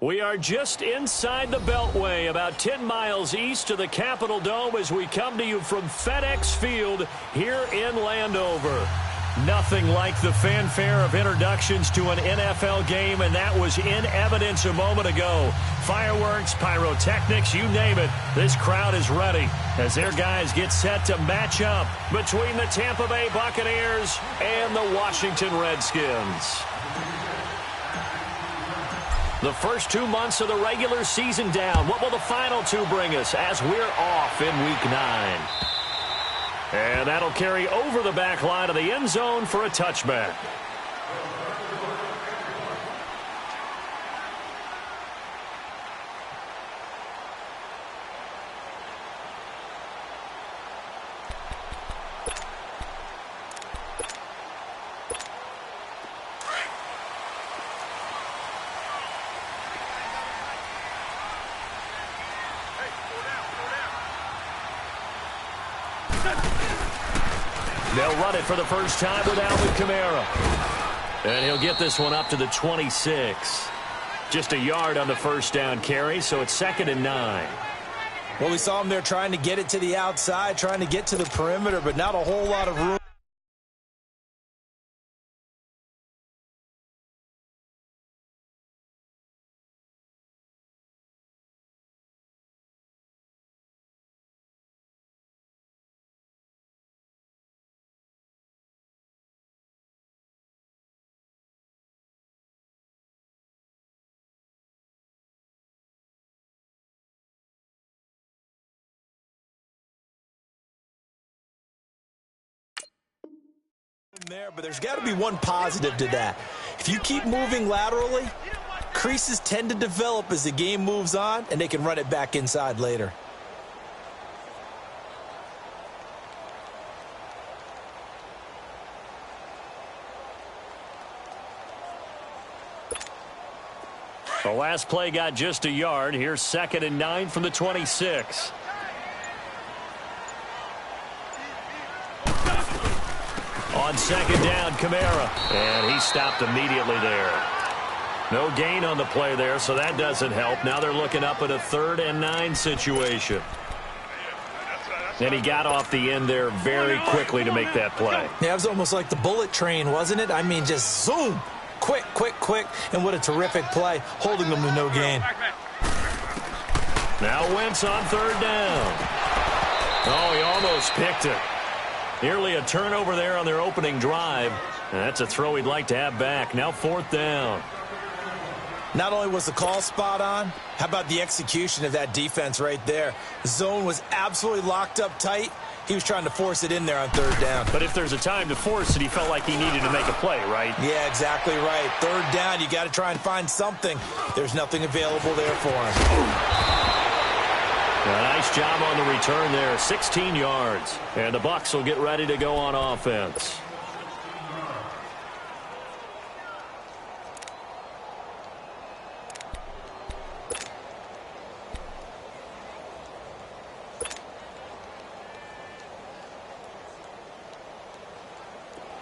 We are just inside the Beltway, about 10 miles east of the Capitol Dome as we come to you from FedEx Field here in Landover. Nothing like the fanfare of introductions to an NFL game, and that was in evidence a moment ago. Fireworks, pyrotechnics, you name it. This crowd is ready as their guys get set to match up between the Tampa Bay Buccaneers and the Washington Redskins. The first 2 months of the regular season down. What will the final two bring us as we're off in Week 9? And that'll carry over the back line of the end zone for a touchback. They'll run it for the first time with Alvin Kamara. And he'll get this one up to the 26. Just a yard on the first down carry, so it's 2nd and 9. Well, we saw him there trying to get it to the outside, trying to get to the perimeter, but not a whole lot of room. There, but there's got to be one positive to that. If you keep moving laterally, creases tend to develop as the game moves on, and they can run it back inside later. The last play got just a yard. Here's 2nd and 9 from the 26. On 2nd down, Kamara. And he stopped immediately there. No gain on the play there, so that doesn't help. Now they're looking up at a 3rd and 9 situation. And he got off the end there very quickly to make that play. Yeah, it was almost like the bullet train, wasn't it? I mean, just zoom. Quick, quick, quick. And what a terrific play, holding them to no gain. Now Wentz on 3rd down. Oh, he almost picked it. Nearly a turnover there on their opening drive. And that's a throw he'd like to have back. Now 4th down. Not only was the call spot on, how about the execution of that defense right there? The zone was absolutely locked up tight. He was trying to force it in there on 3rd down. But if there's a time to force it, he felt like he needed to make a play, right? Yeah, exactly right. 3rd down, you got to try and find something. There's nothing available there for him. A nice job on the return there, 16 yards. And the Bucs will get ready to go on offense.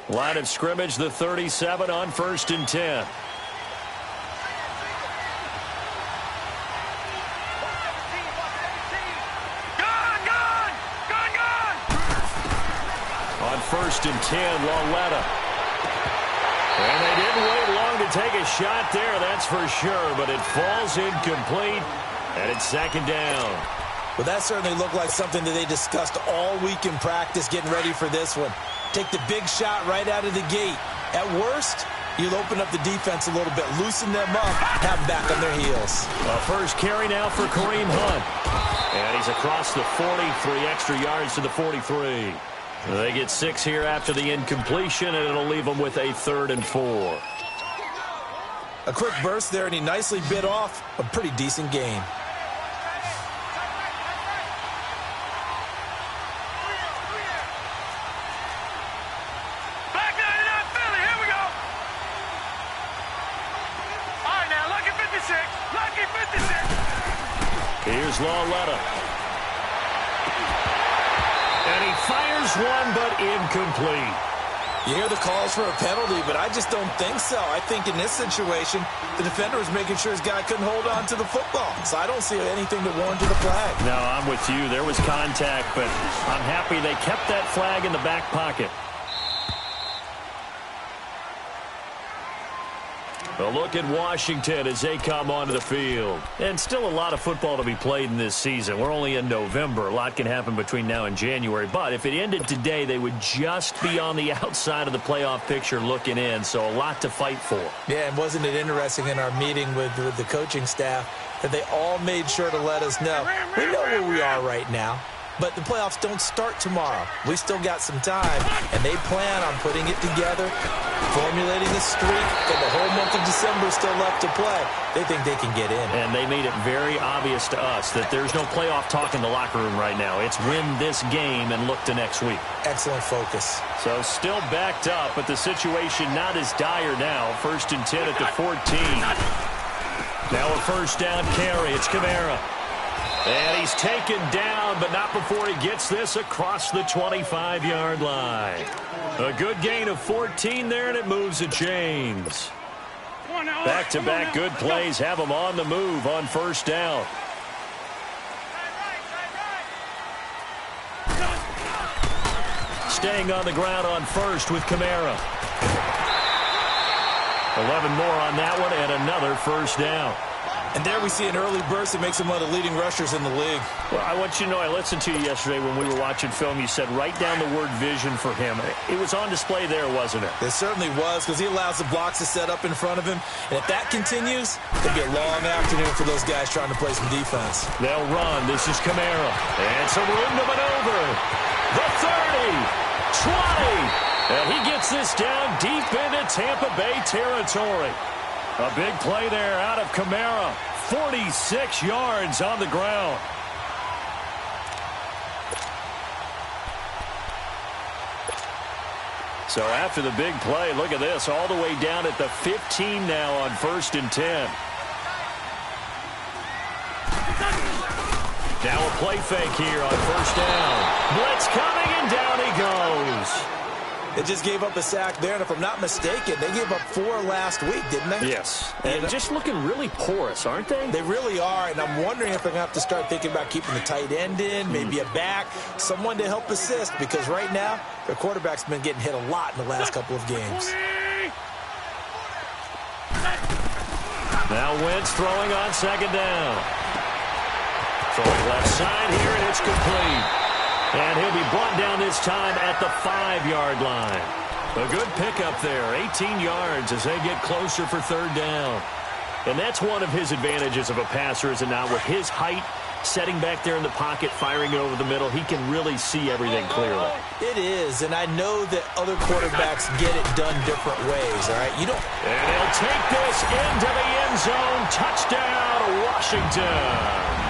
Line of scrimmage, the 37 on 1st and 10. On 1st and 10, Lauletta. And they didn't wait long to take a shot there, that's for sure. But it falls incomplete, and it's 2nd down. Well, that certainly looked like something that they discussed all week in practice, getting ready for this one. Take the big shot right out of the gate. At worst, you'll open up the defense a little bit, loosen them up, have them back on their heels. A first carry now for Kareem Hunt. And he's across the 40, 3 extra yards to the 43. They get 6 here after the incompletion, and it'll leave them with a 3rd and 4. A quick burst there, and he nicely bit off a pretty decent gain. Here's Lauletta. And he fires one, but incomplete. You hear the calls for a penalty, but I just don't think so. I think in this situation, the defender was making sure his guy couldn't hold on to the football. So I don't see anything to warrant a flag. No, I'm with you. There was contact, but I'm happy they kept that flag in the back pocket. A look at Washington as they come onto the field. And still a lot of football to be played in this season. We're only in November. A lot can happen between now and January. But if it ended today, they would just be on the outside of the playoff picture looking in. So a lot to fight for. Yeah, and wasn't it interesting in our meeting with the coaching staff that they all made sure to let us know. We know where we are right now. But the playoffs don't start tomorrow. We still got some time, and they plan on putting it together, formulating a streak, and the whole month of December is still left to play. They think they can get in. And they made it very obvious to us that there's no playoff talk in the locker room right now. It's win this game and look to next week. Excellent focus. So still backed up, but the situation not as dire now. 1st and 10 at the 14. Now a first down carry. It's Kamara. And he's taken down, but not before he gets this across the 25-yard line. A good gain of 14 there, and it moves the chains. Back-to-back good plays have him on the move on first down. Staying on the ground on first with Kamara. 11 more on that one, and another first down. And there we see an early burst that makes him one of the leading rushers in the league. Well, I want you to know, I listened to you yesterday when we were watching film. You said write down the word vision for him. It was on display there, wasn't it? It certainly was, because he allows the blocks to set up in front of him. And if that continues, it'll be a long afternoon for those guys trying to play some defense. They'll run. This is Kamara. And some room to maneuver. The 30, 20. And he gets this down deep into Tampa Bay territory. A big play there out of Kamara. 46 yards on the ground. So after the big play, look at this. All the way down at the 15 now on 1st and 10. Now a play fake here on first down. Blitz coming, and down he goes. They just gave up a sack there, and if I'm not mistaken, they gave up 4 last week, didn't they? Yes. And just looking really porous, aren't they? They really are, and I'm wondering if they're going to have to start thinking about keeping the tight end in, maybe a back, someone to help assist, because right now, their quarterback's been getting hit a lot in the last couple of games. Now Wentz throwing on second down. Throwing left side here, and it's complete. And he'll be brought down this time at the 5-yard line. A good pickup there, 18 yards as they get closer for third down. And that's one of his advantages of a passer, is it not? With his height, setting back there in the pocket, firing it over the middle, he can really see everything clearly. It is, and I know that other quarterbacks get it done different ways, all right? You don't... And he'll take this into the end zone. Touchdown, Washington.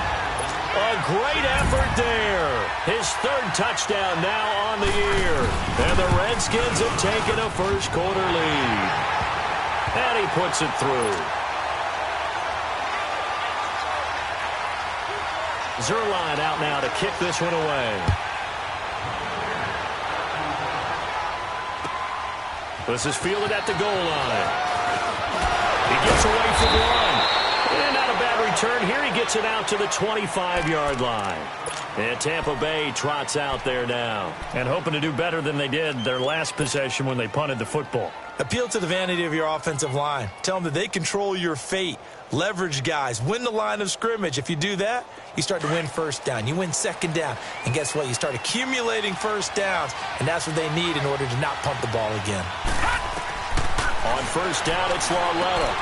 A great effort there. His 3rd touchdown now on the year. And the Redskins have taken a first-quarter lead. And he puts it through. Zerline out now to kick this one away. This is fielded at the goal line. He gets away from one. And not a bad return here. He gets it out to the 25-yard line. And Tampa Bay trots out there now. And hoping to do better than they did their last possession when they punted the football. Appeal to the vanity of your offensive line. Tell them that they control your fate. Leverage guys. Win the line of scrimmage. If you do that, you start to win first down. You win second down. And guess what? You start accumulating first downs. And that's what they need in order to not pump the ball again. On first down, it's Lauletta.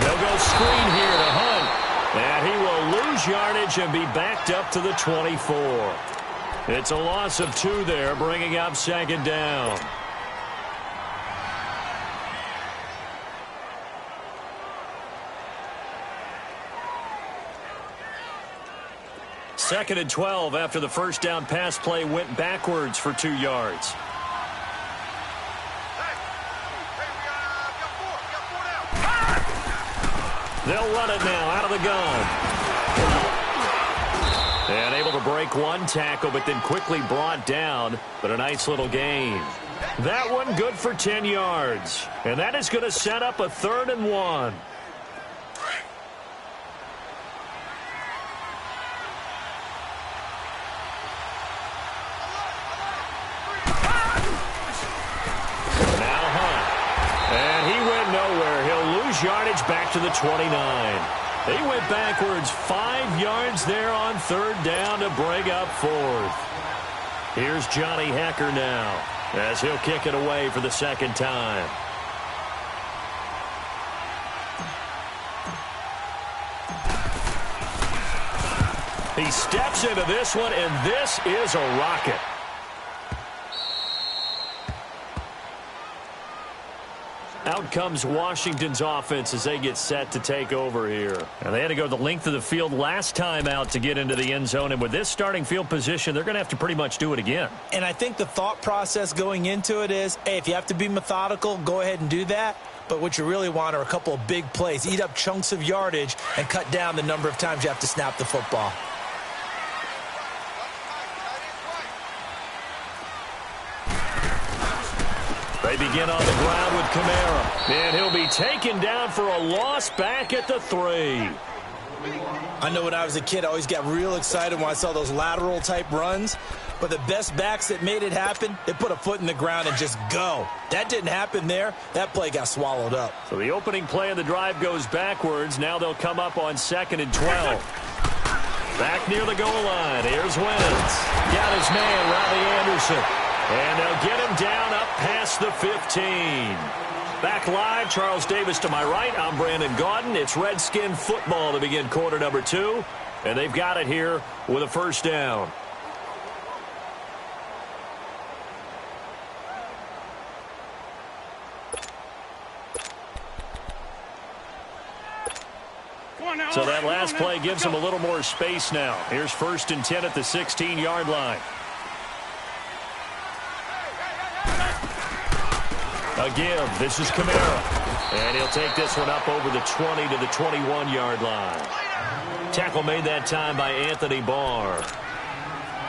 They'll go screen here to Hunt. And he will lose yardage and be backed up to the 24. It's a loss of 2 there, bringing up second down. Second and 12 after the first down pass play went backwards for 2 yards. They'll run it now out of the gun. And able to break one tackle, but then quickly brought down. But a nice little gain. That one good for 10 yards. And that is going to set up a 3rd and 1. Now Hunt. And he went nowhere. He'll lose yardage back to the 29. He went backwards 5 yards there on 3rd down to bring up 4th. Here's Johnny Hecker now, as he'll kick it away for the 2nd time. He steps into this one, and this is a rocket. Out comes Washington's offense as they get set to take over here. And they had to go the length of the field last time out to get into the end zone. And with this starting field position, they're going to have to pretty much do it again. And I think the thought process going into it is, hey, if you have to be methodical, go ahead and do that. But what you really want are a couple of big plays. Eat up chunks of yardage and cut down the number of times you have to snap the football. They begin on the ground with Kamara. And he'll be taken down for a loss back at the 3. I know when I was a kid, I always got real excited when I saw those lateral-type runs. But the best backs that made it happen, they put a foot in the ground and just go. That didn't happen there. That play got swallowed up. So the opening play of the drive goes backwards. Now they'll come up on 2nd and 12. Back near the goal line. Here's Wentz. Got his man, Robbie Anderson. And they'll get him down up past the 15. Back live, Charles Davis to my right. I'm Brandon Gaudin. It's Redskin football to begin quarter number 2. And they've got it here with a 1st down. So that last play gives them a little more space now. Here's 1st and 10 at the 16-yard line. Again, this is Kamara. And he'll take this one up over the 20 to the 21-yard line. Tackle made that time by Anthony Barr.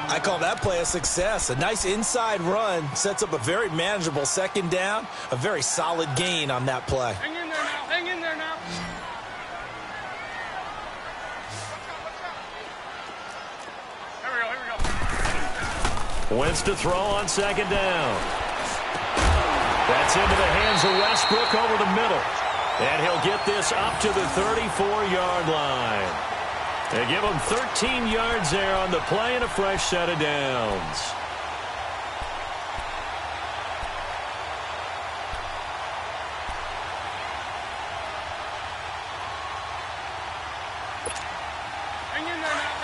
I call that play a success. A nice inside run sets up a very manageable 2nd down. A very solid gain on that play. Hang in there now. Hang in there now. Here we go. Wentz to throw on 2nd down. That's into the hands of Westbrook over the middle. And he'll get this up to the 34-yard line. They give him 13 yards there on the play and a fresh set of downs.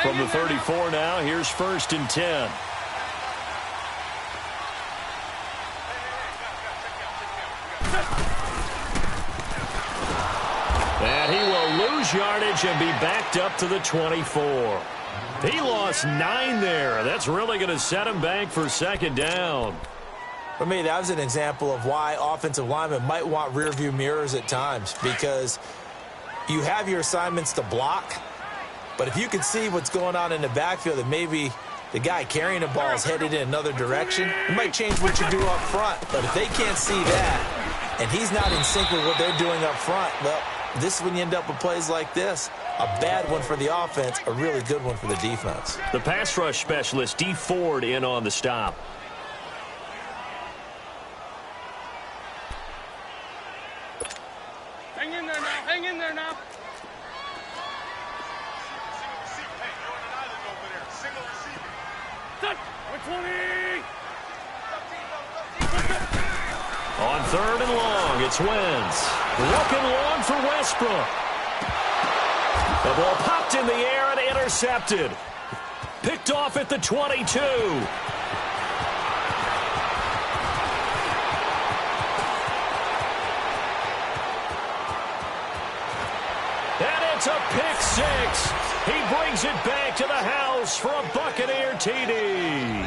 From the 34 now, here's 1st and 10. And he will lose yardage and be backed up to the 24. He lost 9 there. That's really going to set him back for 2nd down. For me, that was an example of why offensive linemen might want rearview mirrors at times, because you have your assignments to block, but if you can see what's going on in the backfield and maybe the guy carrying the ball is headed in another direction, it might change what you do up front. But if they can't see that and he's not in sync with what they're doing up front, well, this is when you end up with plays like this. A bad one for the offense, a really good one for the defense. The pass rush specialist, D. Ford, in on the stop. Hang in there now. Hang in there now. On 3rd and long, it's Wentz. Looking long for Westbrook. The ball popped in the air and intercepted. Picked off at the 22. And it's a pick 6. He brings it back to the house for a Buccaneer TD.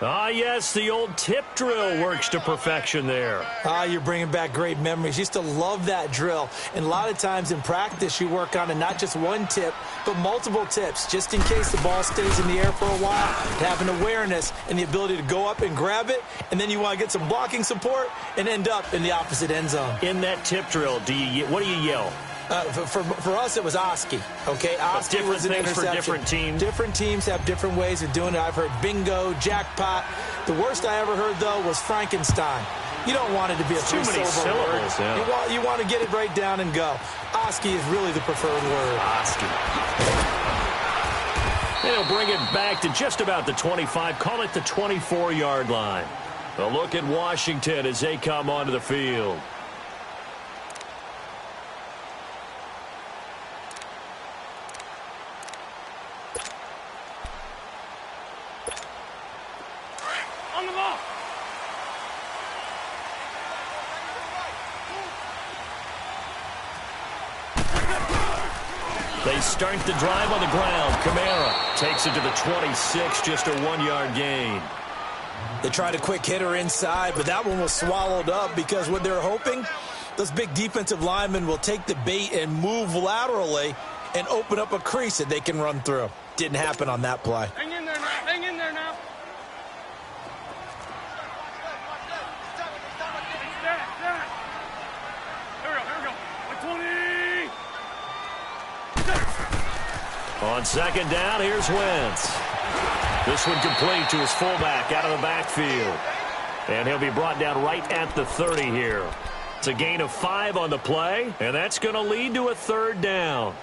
Ah, yes, the old tip drill works to perfection there. Ah, you're bringing back great memories. Used to love that drill. And a lot of times in practice, you work on it, not just one tip, but multiple tips, just in case the ball stays in the air for a while, to have an awareness and the ability to go up and grab it, and then you want to get some blocking support and end up in the opposite end zone. In that tip drill, what do you yell? For us, it was Oski. Okay, Oski was an interception. For different teams. Different teams have different ways of doing it. I've heard bingo, jackpot. The worst I ever heard, though, was Frankenstein. You don't want it to be a too many syllables. Yeah. You want to get it right down and go. Oski is really the preferred word. Oski. They'll bring it back to just about the 25. Call it the 24-yard line. A look at Washington as they come onto the field. On the ball. They start the drive on the ground. Kamara takes it to the 26, just a 1-yard gain. They tried a quick hitter inside, but that one was swallowed up because what they're hoping, those big defensive linemen will take the bait and move laterally and open up a crease that they can run through. Didn't happen on that play. Hang in there now. Hang in there now. On second down, here's Wentz. This one complete to his fullback out of the backfield. And he'll be brought down right at the 30 here. It's a gain of 5 on the play, and that's going to lead to a third down.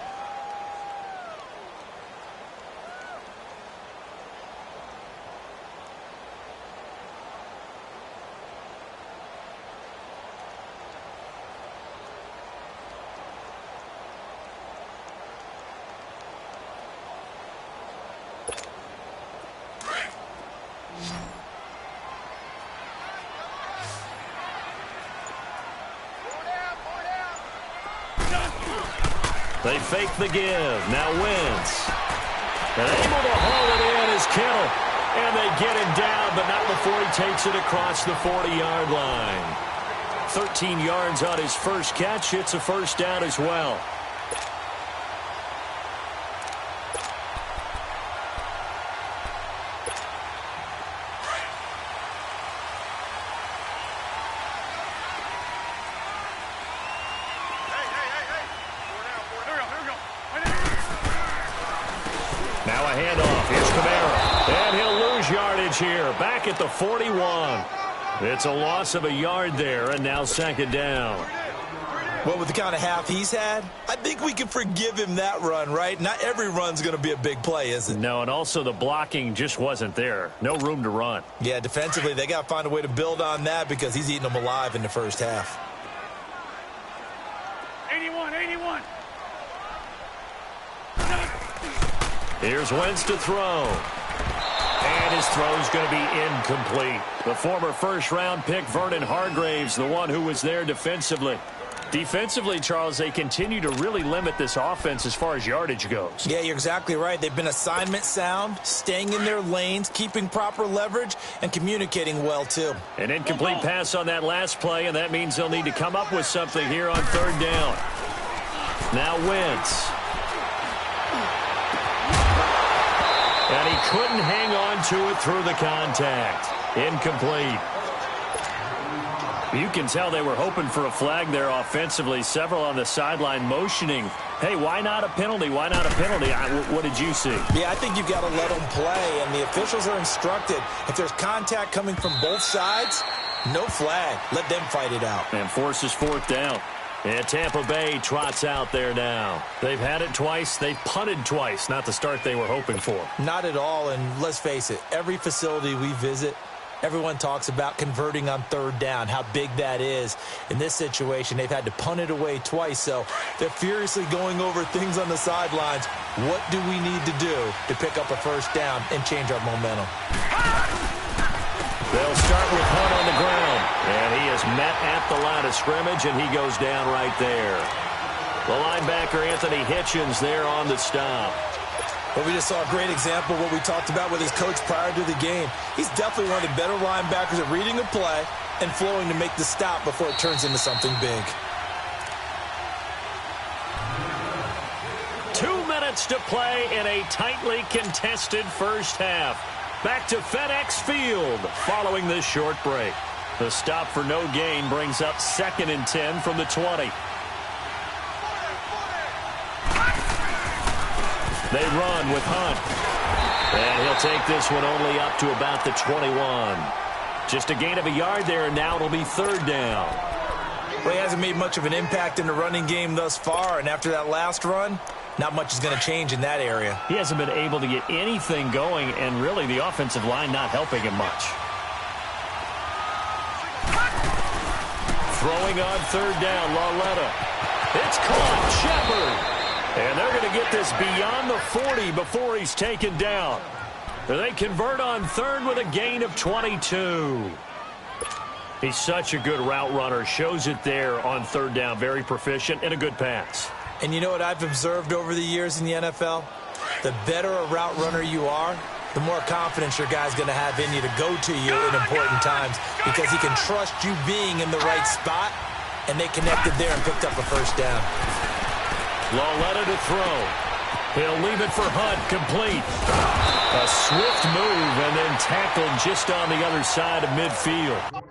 They fake the give. Now Wentz. And able to haul it in is Kittle. And they get him down, but not before he takes it across the 40-yard line. 13 yards on his first catch. It's a first down as well. Now a handoff. Here's Kamara. And he'll lose yardage here. Back at the 41. It's a loss of a yard there, and now second down. Well, with the kind of half he's had, I think we can forgive him that run, right? Not every run's going to be a big play, is it? No, and also the blocking just wasn't there. No room to run. Yeah, defensively, they got to find a way to build on that because he's eating them alive in the first half. 81, 81. Here's Wentz to throw. And his throw's going to be incomplete. The former first-round pick, Vernon Hargreaves, the one who was there defensively. Defensively, Charles, they continue to really limit this offense as far as yardage goes. Yeah, you're exactly right. They've been assignment sound, staying in their lanes, keeping proper leverage, and communicating well, too. An incomplete pass on that last play, and that means they'll need to come up with something here on third down. Now Wentz. And he couldn't hang on to it through the contact. Incomplete. You can tell they were hoping for a flag there offensively. Several on the sideline motioning, hey, why not a penalty? Why not a penalty? What did you see? Yeah, I think you've got to let them play, and the officials are instructed. If there's contact coming from both sides, no flag. Let them fight it out. And forces fourth down. And Tampa Bay trots out there now. They've had it twice. They've punted twice. Not the start they were hoping for. Not at all, and let's face it, every facility we visit, everyone talks about converting on third down, how big that is. In this situation, they've had to punt it away twice, so they're furiously going over things on the sidelines. What do we need to do to pick up a first down and change our momentum? They'll start with Hunt on the ground, and he is met at the line of scrimmage, and he goes down right there. The linebacker, Anthony Hitchens, there on the stop. Well, we just saw a great example of what we talked about with his coach prior to the game. He's definitely one of the better linebackers at reading a play and flowing to make the stop before it turns into something big. 2 minutes to play in a tightly contested first half. Back to FedEx Field following this short break. The stop for no gain brings up 2nd and 10 from the 20. They run with Hunt. And he'll take this one only up to about the 21. Just a gain of a yard there, and now it'll be 3rd down. Well, he hasn't made much of an impact in the running game thus far, and after that last run, not much is going to change in that area. He hasn't been able to get anything going, and really the offensive line not helping him much. Throwing on 3rd down, Lauletta. It's caught, Shepard. And they're going to get this beyond the 40 before he's taken down. They convert on 3rd with a gain of 22. He's such a good route runner. Shows it there on 3rd down. Very proficient and a good pass. And you know what I've observed over the years in the NFL? The better a route runner you are, the more confidence your guy's going to have in you to go to you in important times because he can trust you being in the right spot, and they connected there and picked up a 1st down. Lauletta to throw. He'll leave it for Hunt, complete. A swift move and then tackled just on the other side of midfield.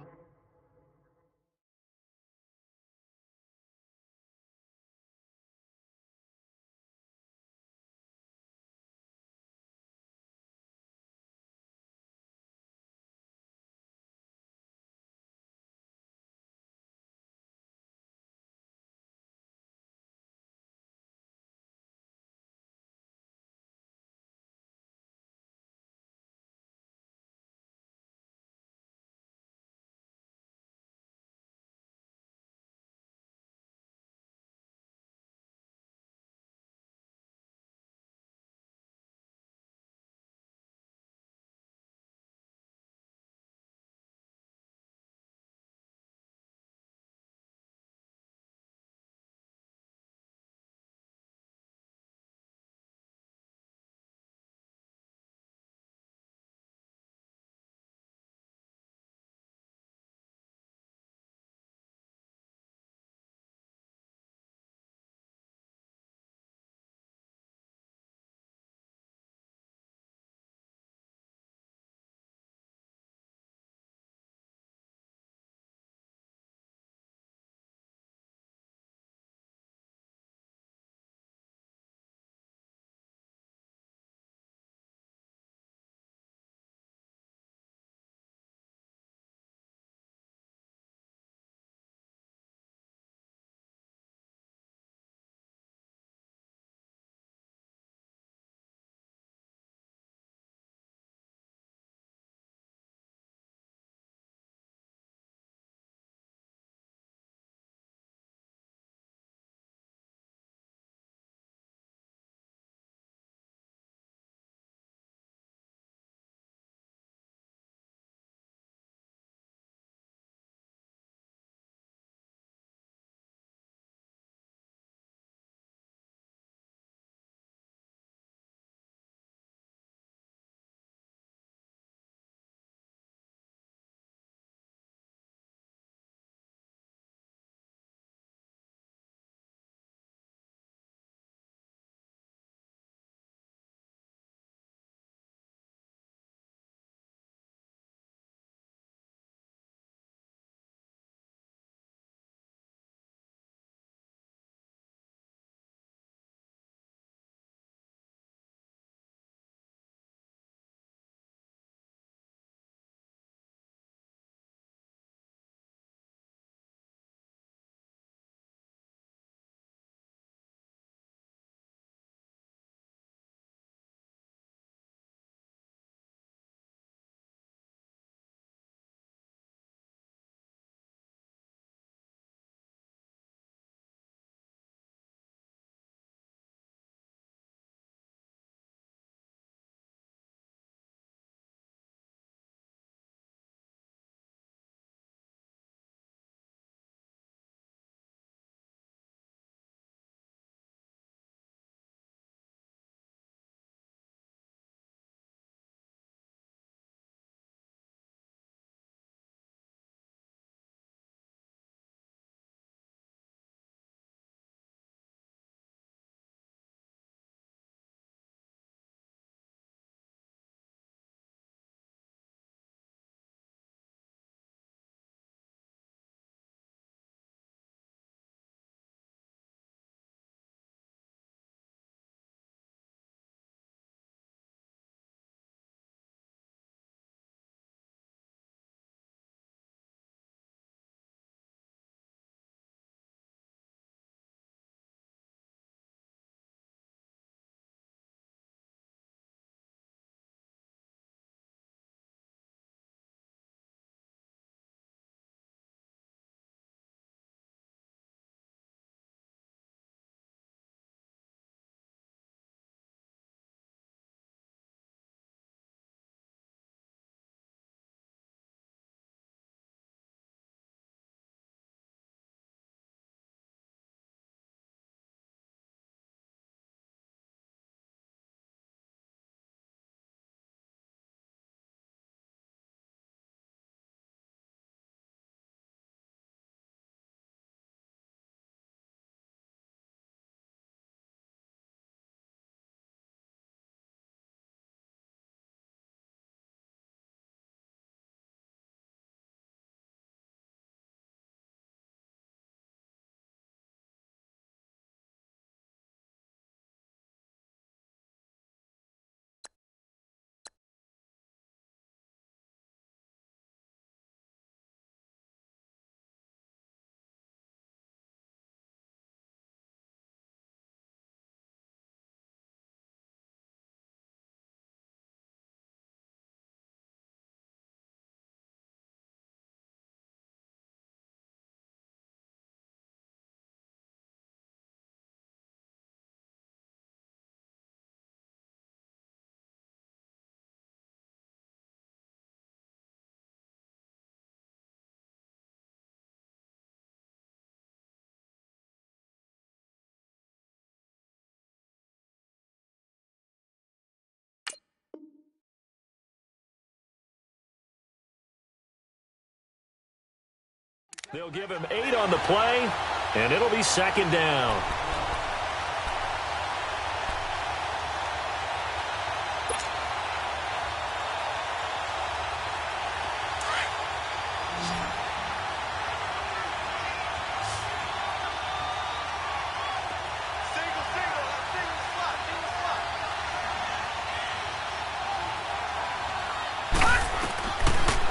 They'll give him 8 on the play, and it'll be second down.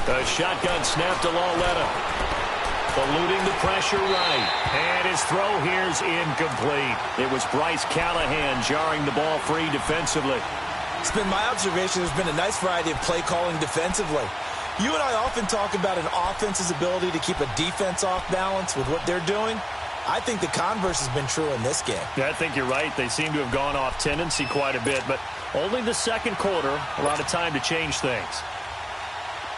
A shotgun snap to Lauletta. Eluding the pressure right. And his throw here's incomplete. It was Bryce Callahan jarring the ball free defensively. It's been my observation there's been a nice variety of play calling defensively. You and I often talk about an offense's ability to keep a defense off balance with what they're doing. I think the converse has been true in this game. Yeah, I think you're right. They seem to have gone off tendency quite a bit, but only the second quarter, a lot of time to change things.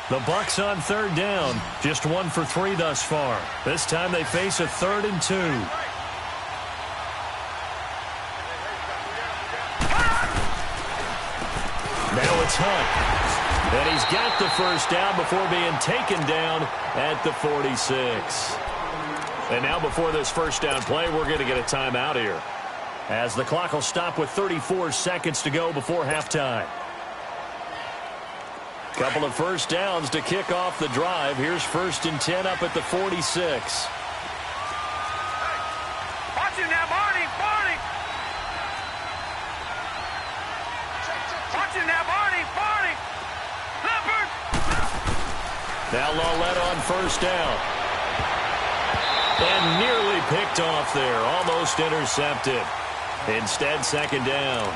The Bucs on third down, just 1 for 3 thus far. This time they face a 3rd and 2. Now it's Hunt. And he's got the first down before being taken down at the 46. And now before this first down play, we're going to get a timeout here, as the clock will stop with 34 seconds to go before halftime. Couple of first downs to kick off the drive. Here's 1st and 10 up at the 46. Watch it now, Barney! Barney! Watch it now, Barney! Barney! Leopard! Now Lauletta on first down. And nearly picked off there. Almost intercepted. Instead, second down.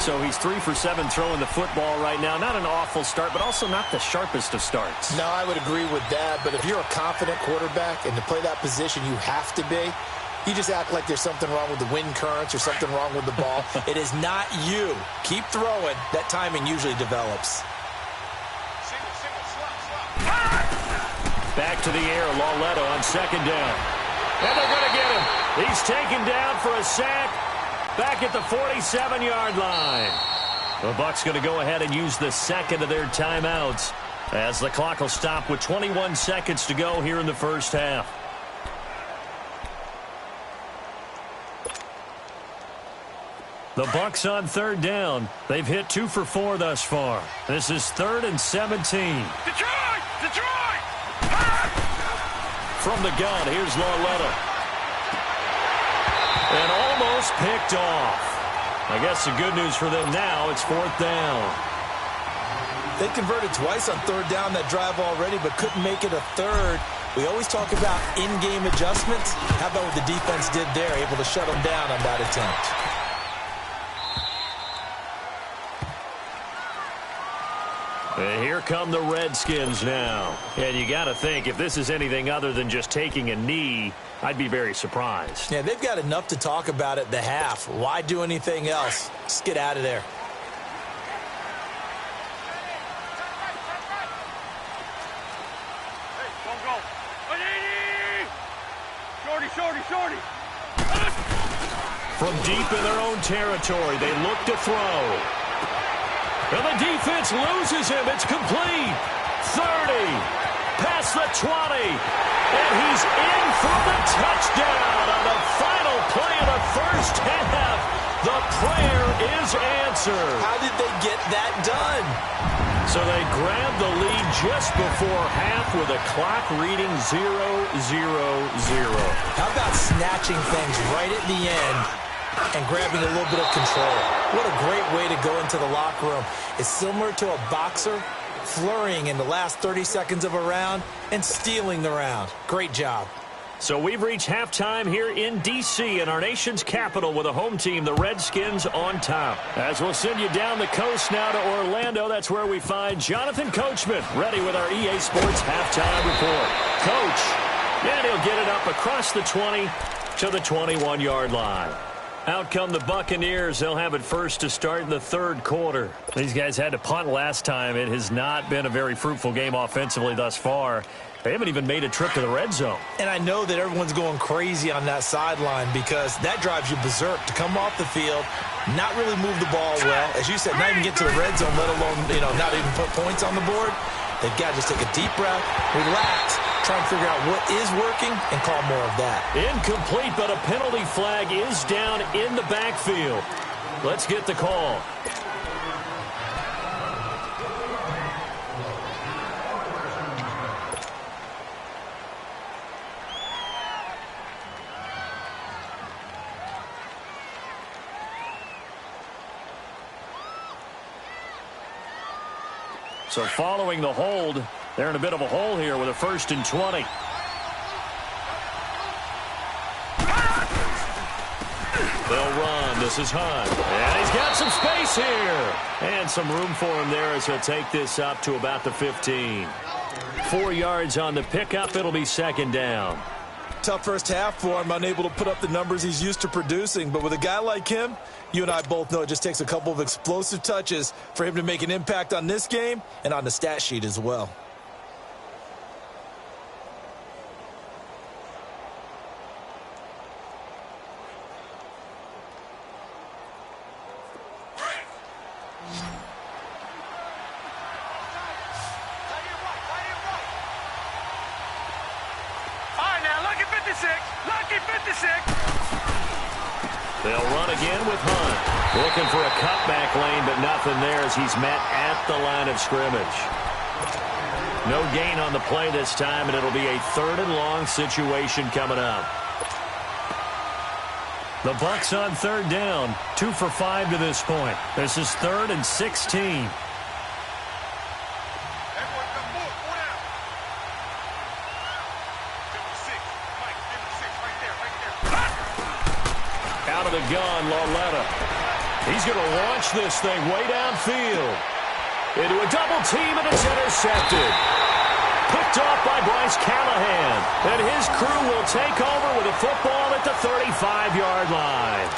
So he's 3 for 7 throwing the football right now. Not an awful start, but also not the sharpest of starts. No, I would agree with that. But if you're a confident quarterback and to play that position you have to be, you just act like there's something wrong with the wind currents or something wrong with the ball. It is not you. Keep throwing. That timing usually develops. Back to the air, Lauletta on second down. And they're going to get him. He's taken down for a sack. Back at the 47-yard line. The Bucs going to go ahead and use the second of their timeouts, as the clock will stop with 21 seconds to go here in the first half. The Bucs on third down. They've hit 2 for 4 thus far. This is 3rd and 17. Detroit! Detroit! From the gun, here's Lauletta. And almost picked off. I guess the good news for them now, it's 4th down. They converted twice on third down that drive already, but couldn't make it a third. We always talk about in-game adjustments. How about what the defense did there, able to shut them down on that attempt? And here come the Redskins now. And you got to think, if this is anything other than just taking a knee, I'd be very surprised. Yeah, they've got enough to talk about at the half. Why do anything else? Just get out of there. Shorty, shorty! From deep in their own territory, they look to throw. And the defense loses him. It's complete. 30. Past the 20. And he's in for the touchdown on the final play of the first half. The prayer is answered. How did they get that done? So they grabbed the lead just before half with a clock reading 0-0-0. How about snatching things right at the end and grabbing a little bit of control? What a great way to go into the locker room. It's similar to a boxer flurrying in the last 30 seconds of a round and stealing the round. Great job. So we've reached halftime here in D.C. in our nation's capital with a home team, the Redskins, on top. As we'll send you down the coast now to Orlando, that's where we find Jonathan Coachman, ready with our EA Sports halftime report. Coach, and he'll get it up across the 20 to the 21-yard line. Out come the Buccaneers. They'll have it first to start in the third quarter. These guys had to punt last time. It has not been a very fruitful game offensively thus far. They haven't even made a trip to the red zone. And I know that everyone's going crazy on that sideline because that drives you berserk to come off the field, not really move the ball well. As you said, not even get to the red zone, let alone, not even put points on the board. They've got to just take a deep breath, relax, try and figure out what is working and call more of that. Incomplete, but a penalty flag is down in the backfield. Let's get the call. So following the hold, they're in a bit of a hole here with a 1st and 20. They'll run. This is Hunt. And he's got some space here. And some room for him there as he'll take this up to about the 15. 4 yards on the pickup. It'll be 2nd down. Tough first half for him, unable to put up the numbers he's used to producing. But with a guy like him, you and I both know it just takes a couple of explosive touches for him to make an impact on this game and on the stat sheet as well. They'll run again with Hunt. Looking for a cutback lane, but nothing there as he's met at the line of scrimmage. No gain on the play this time, and it'll be a 3rd and long situation coming up. The Bucs on 3rd down, 2 for 5 to this point. This is 3rd and 16. Out of the gun, Lauletta. He's going to launch this thing way downfield. Into a double team, and it's intercepted. Picked off by Bryce Callahan. And his crew will take over with a football at the 35-yard line.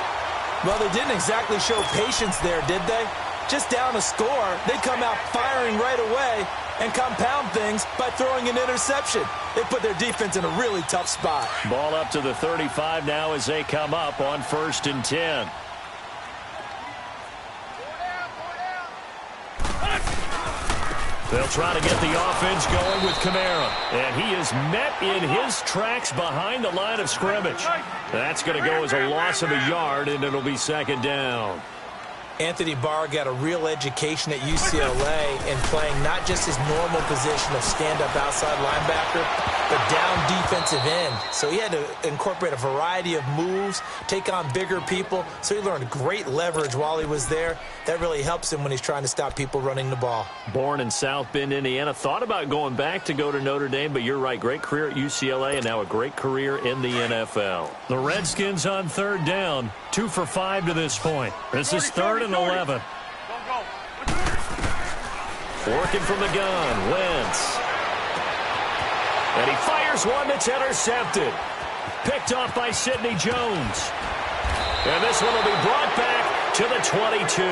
Well, they didn't exactly show patience there, did they? Just down a score, they come out firing right away and compound things by throwing an interception. They put their defense in a really tough spot. Ball up to the 35 now as they come up on 1st and 10. They'll try to get the offense going with Kamara. And he is met in his tracks behind the line of scrimmage. That's going to go as a loss of a yard, and it'll be 2nd down. Anthony Barr got a real education at UCLA in playing not just his normal position of stand-up outside linebacker, but down defensive end. So he had to incorporate a variety of moves, take on bigger people. So he learned great leverage while he was there. That really helps him when he's trying to stop people running the ball. Born in South Bend, Indiana. Thought about going back to go to Notre Dame, but you're right. Great career at UCLA and now a great career in the NFL. The Redskins on 3rd down. 2 for 5 to this point. This is 3rd and 11. Working from the gun, Wentz. And he fires one that's intercepted. Picked off by Sidney Jones. And this one will be brought back to the 22.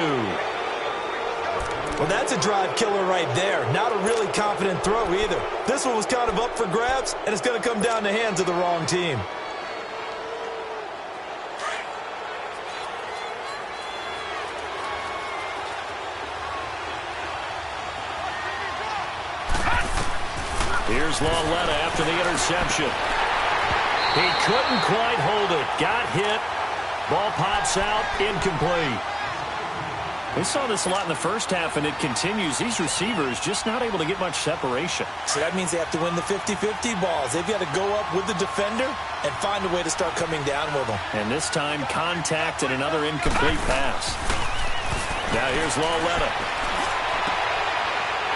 Well, that's a drive killer right there. Not a really confident throw either. This one was kind of up for grabs, and it's going to come down the hands of the wrong team. Here's Lauletta after the interception. He couldn't quite hold it. Got hit. Ball pops out. Incomplete. We saw this a lot in the first half, and it continues. These receivers just not able to get much separation. So that means they have to win the 50-50 balls. They've got to go up with the defender and find a way to start coming down with them. And this time, contact and another incomplete pass. Now here's Lauletta.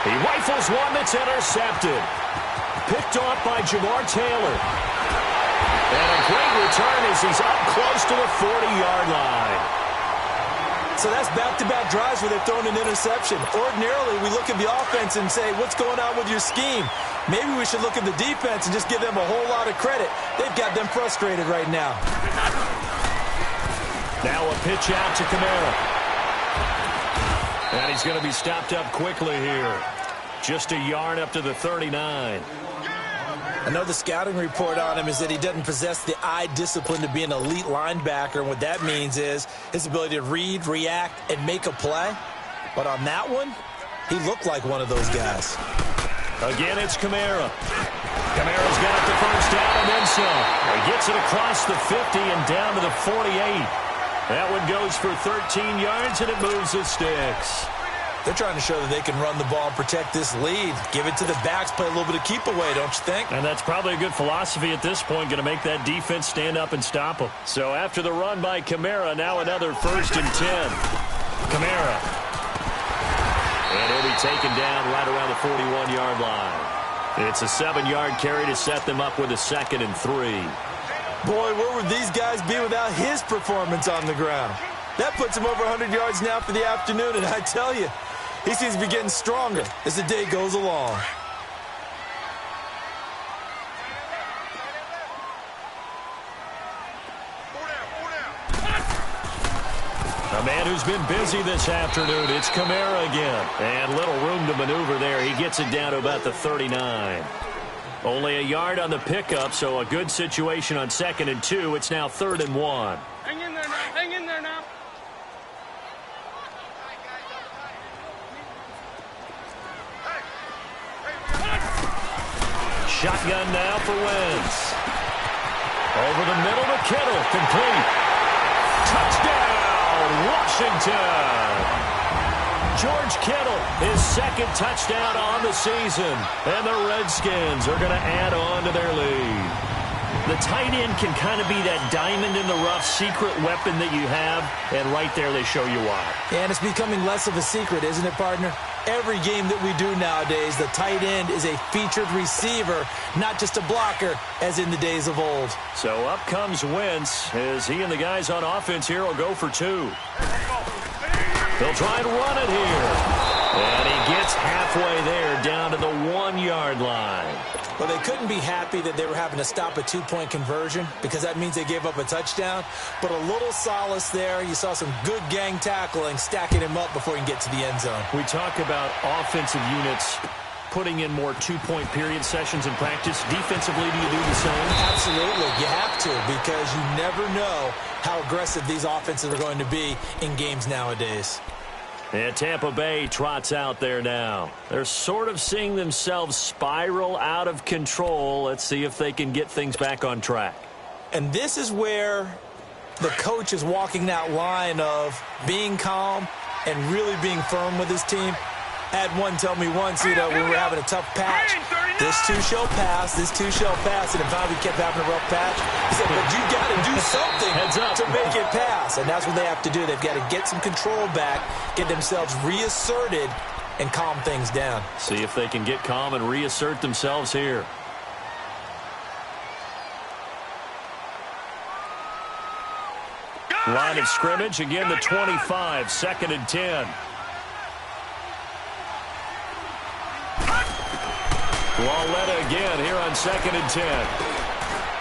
He rifles one that's intercepted. Picked off by Jamar Taylor. And a great return as he's up close to the 40-yard line. So that's back-to-back drives where they've thrown an interception. Ordinarily, we look at the offense and say, what's going on with your scheme? Maybe we should look at the defense and just give them a whole lot of credit. They've got them frustrated right now. Now a pitch out to Kamara. And he's going to be stopped up quickly here. Just a yard up to the 39. I know the scouting report on him is that he doesn't possess the eye discipline to be an elite linebacker. And what that means is his ability to read, react, and make a play. But on that one, he looked like one of those guys. Again, it's Kamara. Kamara's got it the first down and then some. He gets it across the 50 and down to the 48. That one goes for 13 yards, and it moves the sticks. They're trying to show that they can run the ball and protect this lead. Give it to the backs, play a little bit of keep away, don't you think? And that's probably a good philosophy at this point, going to make that defense stand up and stop them. So after the run by Kamara, now another 1st and 10. Kamara. And he'll be taken down right around the 41-yard line. It's a 7-yard carry to set them up with a 2nd and 3. Boy, where would these guys be without his performance on the ground? That puts him over 100 yards now for the afternoon, and I tell you, he seems to be getting stronger as the day goes along. A man who's been busy this afternoon, it's Kamara again. And little room to maneuver there. He gets it down to about the 39. Only a yard on the pickup, so a good situation on 2nd and 2. It's now 3rd and 1. Hang in there now. Hang in there now. Shotgun now for Wentz. Over the middle to Kittle. Complete. Touchdown, Washington. George Kittle, his 2nd touchdown on the season. And the Redskins are going to add on to their lead. The tight end can kind of be that diamond in the rough secret weapon that you have. And right there they show you why. And it's becoming less of a secret, isn't it, partner? Every game that we do nowadays, the tight end is a featured receiver, not just a blocker, as in the days of old. So up comes Wentz as he and the guys on offense here will go for 2. He'll try and run it here. And he gets halfway there down to the 1-yard line. Well, they couldn't be happy that they were having to stop a 2-point conversion because that means they gave up a touchdown. But a little solace there. You saw some good gang tackling, stacking him up before he can get to the end zone. We talk about offensive units putting in more 2-point period sessions in practice. Defensively, do you do the same? Absolutely. You have to because you never know how aggressive these offenses are going to be in games nowadays. And Tampa Bay trots out there now. They're sort of seeing themselves spiral out of control. Let's see if they can get things back on track. And this is where the coach is walking that line of being calm and really being firm with his team. I had one tell me once, when we were having a tough patch, this too shall pass, this too shall pass. And if we kept having a rough patch, he said, but you got to do something to make it pass. And that's what they have to do. They've got to get some control back, get themselves reasserted, and calm things down. See if they can get calm and reassert themselves here. Line of scrimmage, again the 25, 2nd and 10. Lauletta again here on 2nd and 10.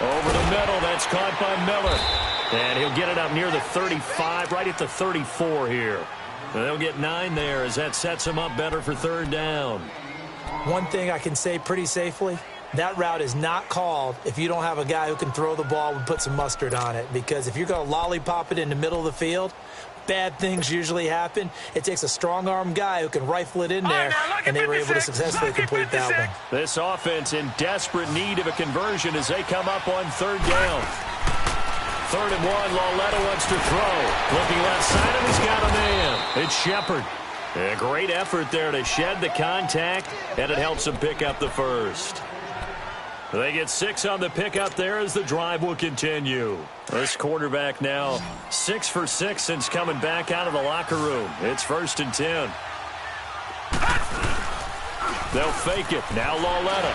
Over the middle, that's caught by Miller. And he'll get it up near the 35, right at the 34 here. And they'll get 9 there as that sets him up better for 3rd down. One thing I can say pretty safely, that route is not called if you don't have a guy who can throw the ball and put some mustard on it. Because if you're going to lollipop it in the middle of the field, bad things usually happen. It takes a strong-arm guy who can rifle it in there, and they were able to successfully complete that one. This offense in desperate need of a conversion as they come up on 3rd down. 3rd and 1, Lauletta wants to throw. Looking left side, and he's got a man. It's Shepard. A great effort there to shed the contact, and it helps him pick up the first. They get 6 on the pickup there as the drive will continue. This quarterback now 6 for 6 since coming back out of the locker room. It's 1st and 10. They'll fake it. Now Lauletta.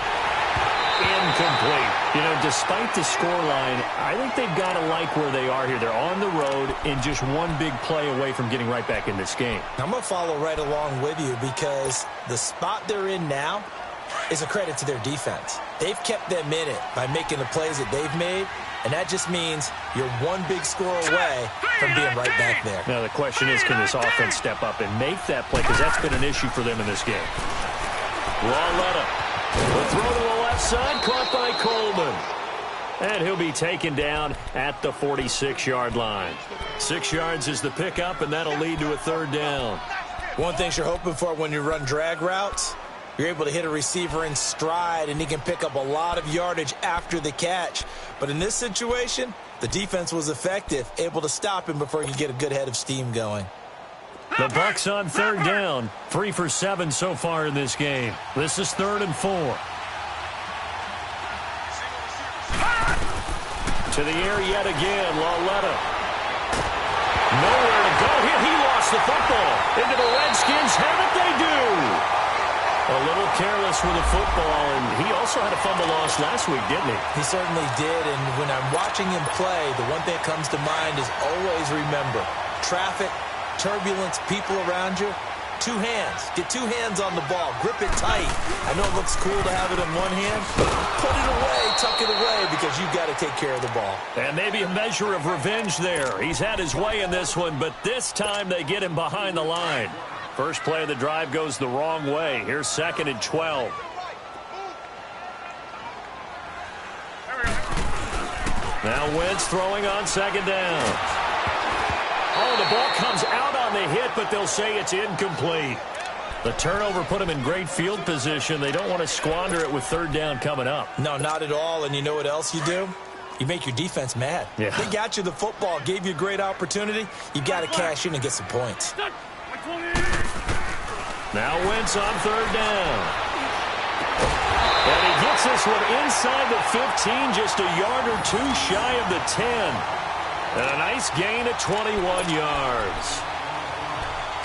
Incomplete. Despite the scoreline, I think they've got to like where they are here. They're on the road and just one big play away from getting right back in this game. I'm going to follow right along with you because the spot they're in now is a credit to their defense. They've kept them in it by making the plays that they've made, and that just means you're one big score away from being right back there. Now the question is, can this offense step up and make that play? Because that's been an issue for them in this game. Lauletta. The throw to the left side, caught by Coleman. And he'll be taken down at the 46-yard line. 6 yards is the pickup, and that'll lead to a 3rd down. One thing you're hoping for when you run drag routes You're able to hit a receiver in stride, and he can pick up a lot of yardage after the catch. But in this situation, the defense was effective, able to stop him before he could get a good head of steam going. The Bucs on third down. 3 for 7 so far in this game. This is 3rd and 4. To the air yet again, Lauletta. Nowhere to go here. He lost the football. Into the Redskins. Have it they do. A little careless with the football, and he also had a fumble loss last week, didn't he? He certainly did, and when I'm watching him play, the one thing that comes to mind is always remember, traffic, turbulence, people around you, 2 hands. Get 2 hands on the ball. Grip it tight. I know it looks cool to have it in one hand. Put it away, tuck it away, because you've got to take care of the ball. And maybe a measure of revenge there. He's had his way in this one, but this time they get him behind the line. First play of the drive goes the wrong way. Here's 2nd and 12. Now Wentz throwing on 2nd down. Oh, the ball comes out on the hit, but they'll say it's incomplete. The turnover put him in great field position. They don't want to squander it with 3rd down coming up. No, not at all. And you know what else you do? You make your defense mad. Yeah. They got you the football, gave you a great opportunity. You got to cash in and get some points. Now Wentz on 3rd down. And he gets this one inside the 15, just a yard or 2 shy of the 10. And a nice gain of 21 yards.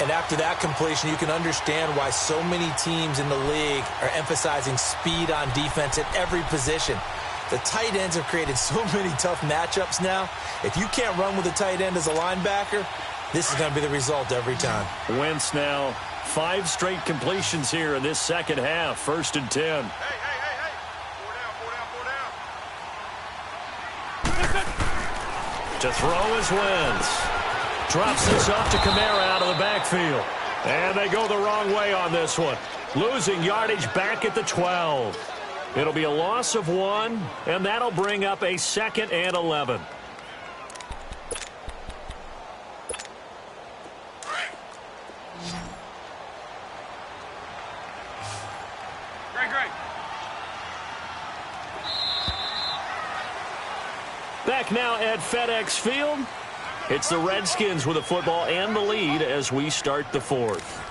And after that completion, you can understand why so many teams in the league are emphasizing speed on defense at every position. The tight ends have created so many tough matchups now. If you can't run with a tight end as a linebacker, this is going to be the result every time. Wentz now 5 straight completions here in this second half. 1st and 10. To throw is Wentz. Drops this off to Kamara out of the backfield. And they go the wrong way on this one. Losing yardage back at the 12. It'll be a loss of 1, and that'll bring up a 2nd and 11. Back now at FedEx Field. It's the Redskins with the football and the lead as we start the 4th.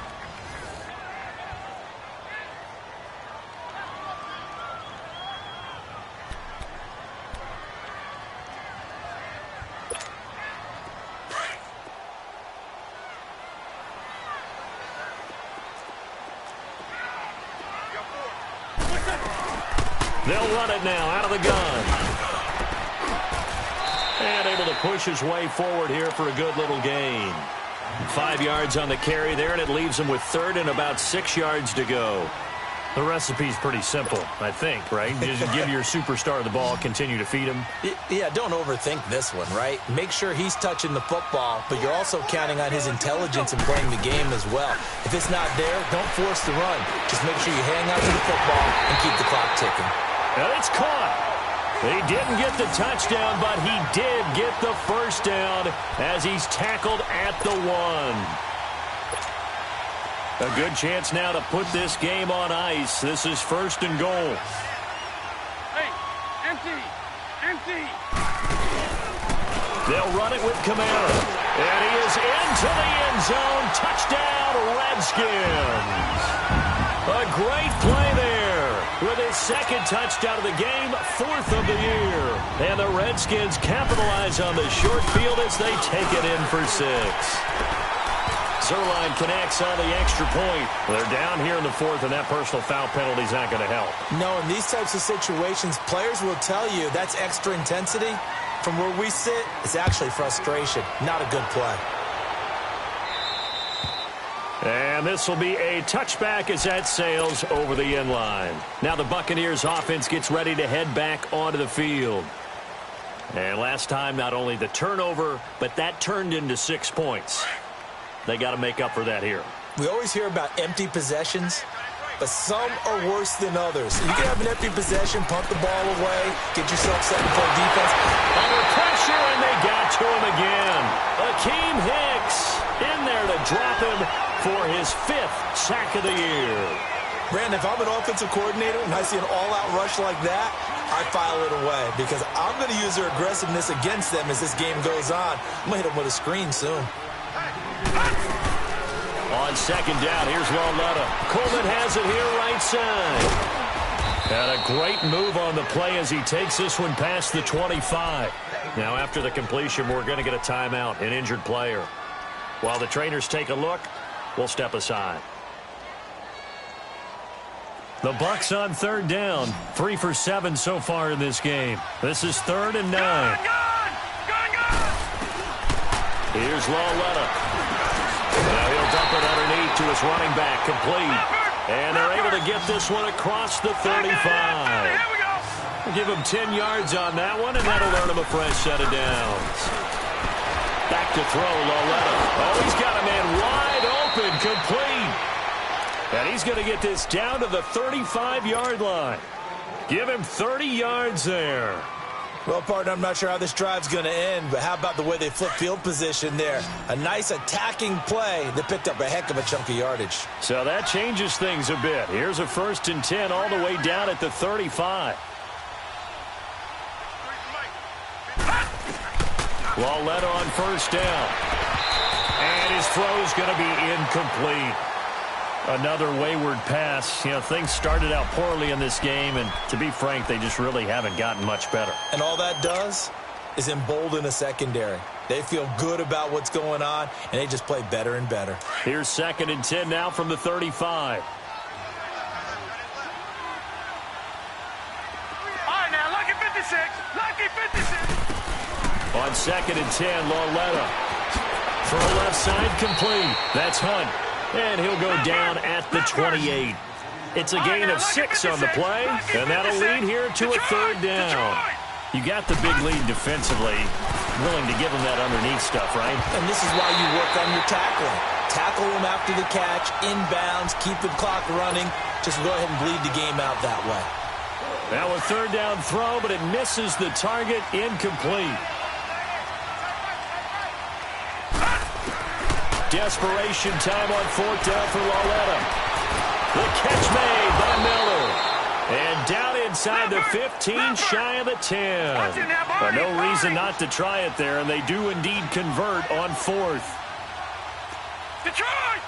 They'll run it now out of the gun. And able to push his way forward here for a good little gain. 5 yards on the carry there, and it leaves him with 3rd and about 6 yards to go. The recipe's pretty simple, I think, right? Just give your superstar the ball, continue to feed him. Yeah, don't overthink this one, right? Make sure he's touching the football, but you're also counting on his intelligence in playing the game as well. If it's not there, don't force the run. Just make sure you hang on to the football and keep the clock ticking. And it's caught. He didn't get the touchdown, but he did get the 1st down as he's tackled at the 1. A good chance now to put this game on ice. This is 1st and goal. Hey, empty. They'll run it with Kamara. And he is into the end zone. Touchdown, Redskins. A great play there with his 2nd touchdown of the game, 4th of the year. And the Redskins capitalize on the short field as they take it in for 6. Zerline connects on the extra point. They're down here in the 4th, and that personal foul penalty is not going to help. No, in these types of situations, players will tell you that's extra intensity. From where we sit, it's actually frustration, not a good play. And this will be a touchback as that sails over the end line. Now the Buccaneers offense gets ready to head back onto the field. And last time, not only the turnover, but that turned into 6 points. They got to make up for that here. We always hear about empty possessions, but some are worse than others. You can have an empty possession, punt the ball away, get yourself set and play defense. Under pressure, and they got to him again. Akeem Hicks in there to drop him for his 5th sack of the year. Brandon, if I'm an offensive coordinator and I see an all-out rush like that, I file it away because I'm going to use their aggressiveness against them as this game goes on. I'm going to hit them with a screen soon. On second down, here's Lauletta. Coleman has it here right side. And a great move on the play as he takes this one past the 25. Now after the completion, we're going to get a timeout, an injured player. While the trainers take a look, we'll step aside. The Bucs on third down. 3 for 7 so far in this game. This is 3rd and 9. Here's Lauletta. Now he'll dump it underneath to his running back, complete. And they're able to get this one across the 35. We'll give him 10 yards on that one, and that'll earn him a fresh set of downs. Back to throw, Lauletta. Oh, he's got a man wide open, complete. And he's going to get this down to the 35-yard line. Give him 30 yards there. Well, partner, I'm not sure how this drive's going to end, but how about the way they flip field position there? A nice attacking play that picked up a heck of a chunk of yardage. So that changes things a bit. Here's a 1st and 10 all the way down at the 35. Lauletta on 1st down. And his throw's going to be incomplete. Another wayward pass. You know, things started out poorly in this game, and to be frank, they just really haven't gotten much better. And all that does is embolden a secondary. They feel good about what's going on, and they just play better and better. Here's 2nd and 10 now from the 35. All right, now, lucky 56. Lucky 56. On 2nd and 10, Lauletta. Throw left side complete. That's Hunt. And he'll go down at the 28. It's a gain of 6 on the play, and that'll lead here to a 3rd down. You got the big lead defensively, willing to give him that underneath stuff, right? And this is why you work on your tackling. Tackle him after the catch, inbounds, keep the clock running. Just go ahead and bleed the game out that way. Now a 3rd down throw, but it misses the target, incomplete. Desperation time on 4th down for Lauletta. The catch made by Miller. And down inside the 15, shy of the 10. But no reason not to try it there, and they do indeed convert on 4th. Detroit!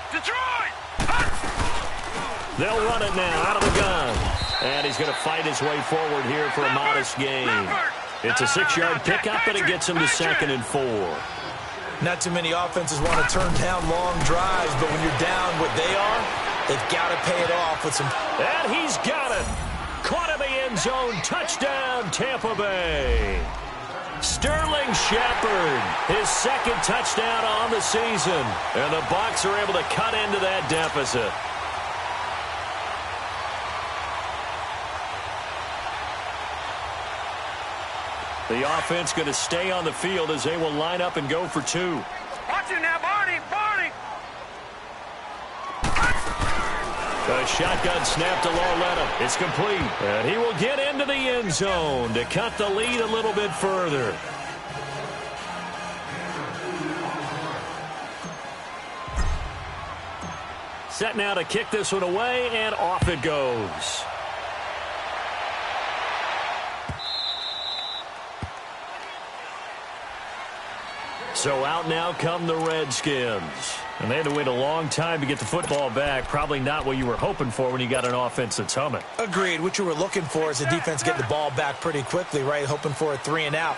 They'll run it now out of the gun. And he's going to fight his way forward here for a modest gain. It's a 6-yard pickup, but it gets him to 2nd and 4. Not too many offenses want to turn down long drives, but when you're down what they are, they've got to pay it off with some... And he's got it. Caught in the end zone. Touchdown, Tampa Bay. Sterling Shepard, his 2nd touchdown on the season. And the Bucs are able to cut into that deficit. The offense going to stay on the field as they will line up and go for 2. Watch it now, Barney! A shotgun snap to Lauletta. It's complete. And he will get into the end zone to cut the lead a little bit further. Set now to kick this one away, and off it goes. So out now come the Redskins. And they had to wait a long time to get the football back. Probably not what you were hoping for when you got an offense that's humming. Agreed. What you were looking for is the defense getting the ball back pretty quickly, right? Hoping for a 3 and out.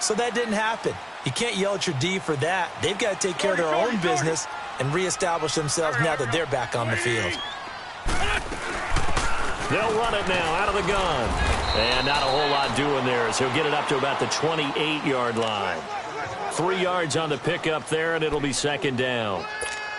So that didn't happen. You can't yell at your D for that. They've got to take care of their own business and reestablish themselves now that they're back on the field. They'll run it now out of the gun. And not a whole lot doing there as he'll get it up to about the 28-yard line. 3 yards on the pickup there, and it'll be 2nd down.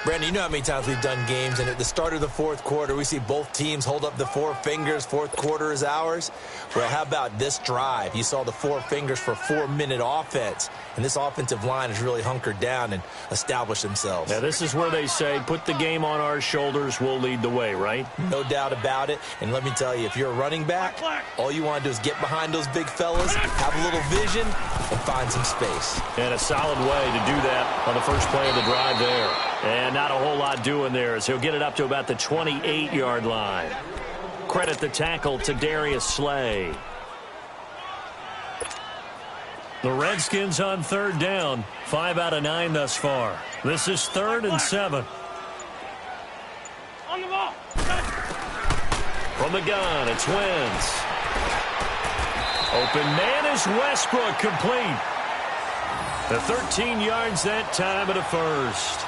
Brandon, you know how many times we've done games, and at the start of the 4th quarter, we see both teams hold up the 4 fingers. 4th quarter is ours. Well, how about this drive? You saw the 4 fingers for 4-minute offense, and this offensive line has really hunkered down and established themselves. Now, this is where they say, put the game on our shoulders, we'll lead the way, right? No doubt about it. And let me tell you, if you're a running back, all you want to do is get behind those big fellas, have a little vision, and find some space. And a solid way to do that on the first play of the drive there. And And not a whole lot doing there as he'll get it up to about the 28-yard line. Credit the tackle to Darius Slay. The Redskins on third down. 5 out of 9 thus far. This is 3rd and 7. On the ball. From the gun, it's Wentz. Open man is Westbrook, complete. The 13 yards that time at a first.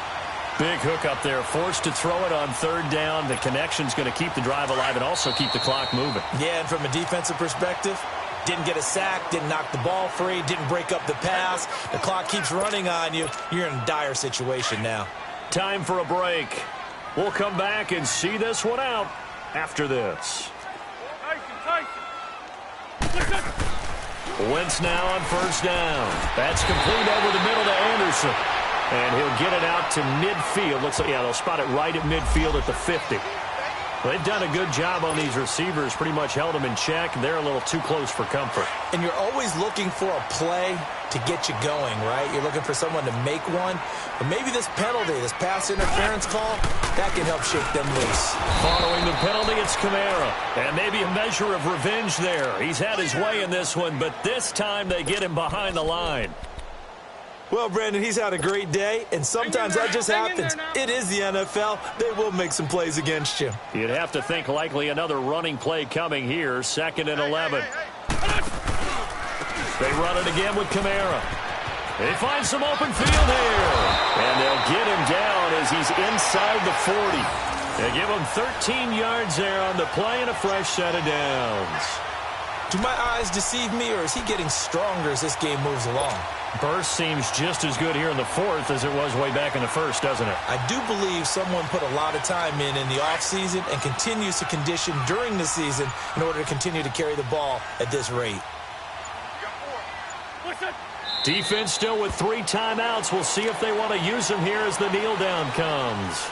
Big hook up there, forced to throw it on third down. The connection's going to keep the drive alive and also keep the clock moving. Yeah, and from a defensive perspective, didn't get a sack, didn't knock the ball free, didn't break up the pass. The clock keeps running on you. You're in a dire situation now. Time for a break. We'll come back and see this one out after this. Wentz now on first down. That's complete over the middle to Anderson. And he'll get it out to midfield. Looks like, yeah, they'll spot it right at midfield at the 50. Well, they've done a good job on these receivers, pretty much held them in check. They're a little too close for comfort. And you're always looking for a play to get you going, right? You're looking for someone to make one. But maybe this penalty, this pass interference call, that can help shake them loose. Following the penalty, it's Kamara. And maybe a measure of revenge there. He's had his way in this one, but this time they get him behind the line. Well, Brandon, he's had a great day, and sometimes that just happens. It is the NFL. They will make some plays against you. You'd have to think likely another running play coming here, 2nd and 11. They run it again with Kamara. They find some open field here. And they'll get him down as he's inside the 40. They give him 13 yards there on the play and a fresh set of downs. Do my eyes deceive me, or is he getting stronger as this game moves along? Burst seems just as good here in the 4th as it was way back in the 1st, doesn't it? I do believe someone put a lot of time in the offseason and continues to condition during the season in order to continue to carry the ball at this rate. Defense still with 3 timeouts. We'll see if they want to use them here as the kneel down comes.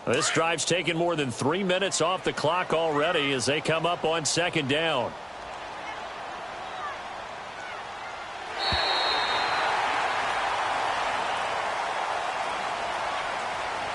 This drive's taken more than 3 minutes off the clock already as they come up on 2nd down.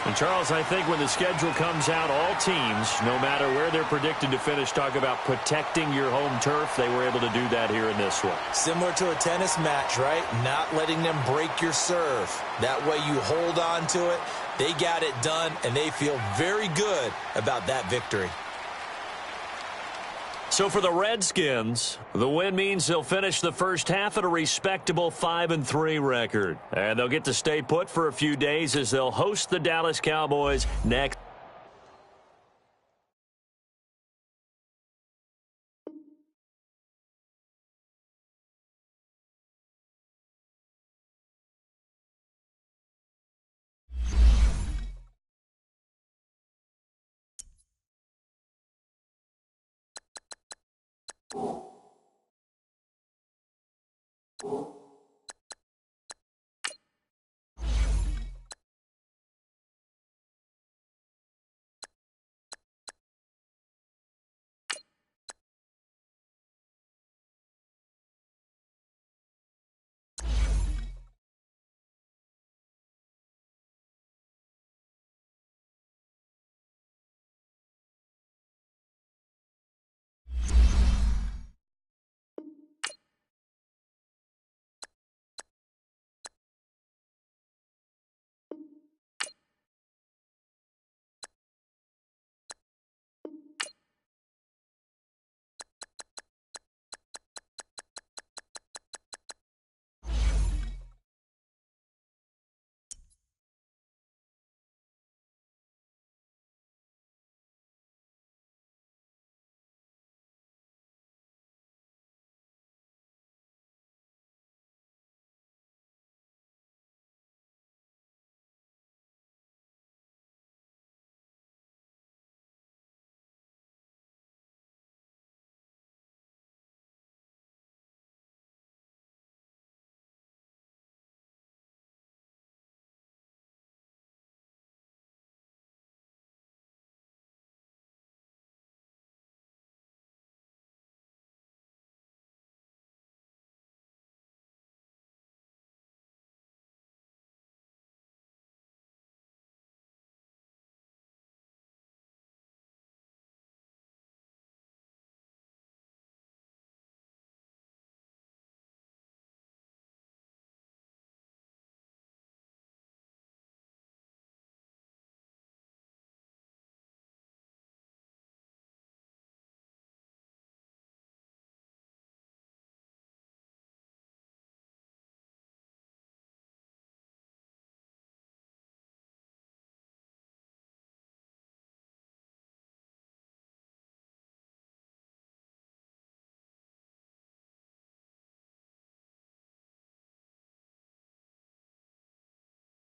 And Charles, I think when the schedule comes out, all teams, no matter where they're predicted to finish, talk about protecting your home turf. They were able to do that here in this one. Similar to a tennis match, right? Not letting them break your serve. That way you hold on to it. They got it done, and they feel very good about that victory. So for the Redskins, the win means they'll finish the first half at a respectable 5-3 record. And they'll get to stay put for a few days as they'll host the Dallas Cowboys next. You